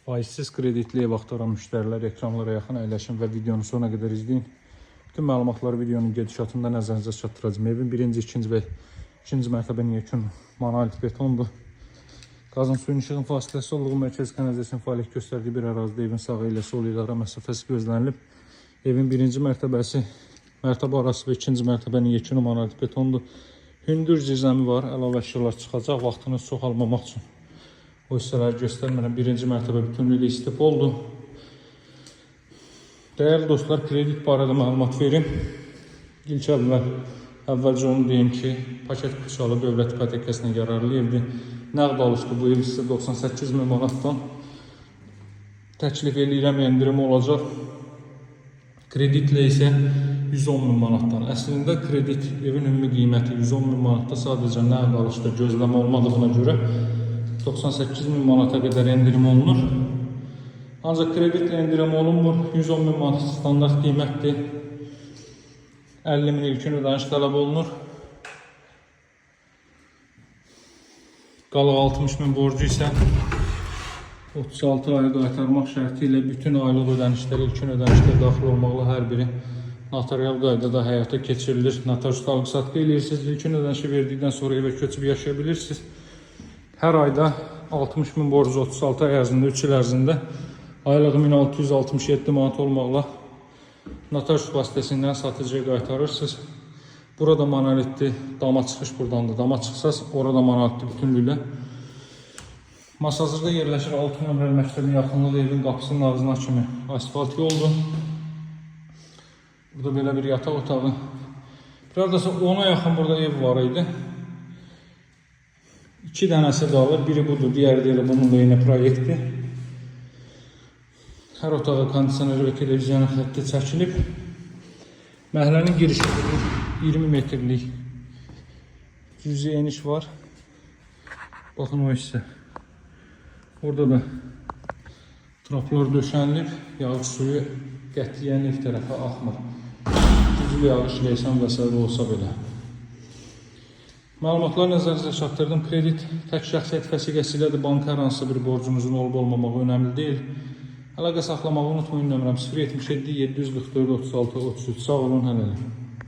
Faizsiz kreditli ev axtaran müştərilər ekranlara yaxın əyləşin və videonu sona qədər izləyin. Bütün məlumatları videonun gedişatında nəzərinizə çatdıracağım. Evin birinci, ikinci və ikinci mərtəbənin yekun monolit betondur. Qazın suyun işığın fasiləsi olduğu mərkəzi kanalizasiya fəaliyyət göstərdiyi bir ərazidə evin sağı ilə sol ilə ara məsafəsi gözlənilib. Evin birinci mərtəbəsi, mərtəbə arası və ikinci mərtəbənin yekunu monolit betondur. Hündür zirzəmi var, əlavə əşyalar çıxacaq vaxtınız çox almamaq üçün. O hissələri göstərmirəm. Birinci mərtəbə bütünlüklə istif oldu. Dəyərli dostlar, kredit barədə məlumat verim. İlk əvvəlcə onu deyim ki, paket qıçalı dövlət ipotekasına yararlı evdir. Nəqd alışdı bu ev sizə 98.000 manatdan. Təklif edirəm, endirim olacaq. Kreditlə isə 110.000 manatdan. Əslində kredit evin ümumi qiyməti 110.000 manatda sadəcə nəqd alışda gözləmə olmadığına görə 98.000 manata qədər endirim olunur. Ancaq kreditlə endirim olunmur. 110.000 manat standart qiymətdir. 50.000 ilkin ödəniş tələb olunur. Qalıq 60.000 borcu isə 36 aya qaytarmaq şərti ilə bütün aylıq ödənişlər ilkin ödənişlər daxil olmaqla hər biri notarial qaydada həyata keçirilir. Notar alqı-satqı edirsiniz. İlkin ödənişi verdikdən sonra evə köçüb yaşaya bilirsiniz. Hər ayda 60.000 borcu 36 ay ərzində, 3 il ərzində aylığı 1667 manat olmaqla notar vasitəsindən satıcıya qaytarırsınız. Burada monolitli dama çıxış buradandır. Dama çıxsaz orada monolitli bütünlüklə. Masazırda yerləşir 6 nömrəli məktəbin yaxınlığı evin qapısının ağzına kimi asfalt yoldur. Burada belə bir yataq otağı. Bir aradasa 10'a yaxın burada ev var idi. 2 dənəsi qalır. Biri budur, digəri də elə bununla yeni proyektdir. Hər otağa kondisioneri və televizyonun xətti çəkilib. Məhəllənin girişi 20 metrlik cüzi eniş var. Baxın o hissə. Orada da traplar döşənilib. Yağış suyu qətiyyən ev tərəfə axmır. Güclü yağış, leysan və s. olsa belə. Məlumatlar nəzərinizə çatdırdım. Kredit tək şəxsiyyət vəsiqəsilədir. Banka hər hansı bir borcunuzun olub-olmamağı önəmli deyil. Əlaqə saxlamağı unutmayın. Nömrəm 077 744 36 33. Sağ olun, hələlik.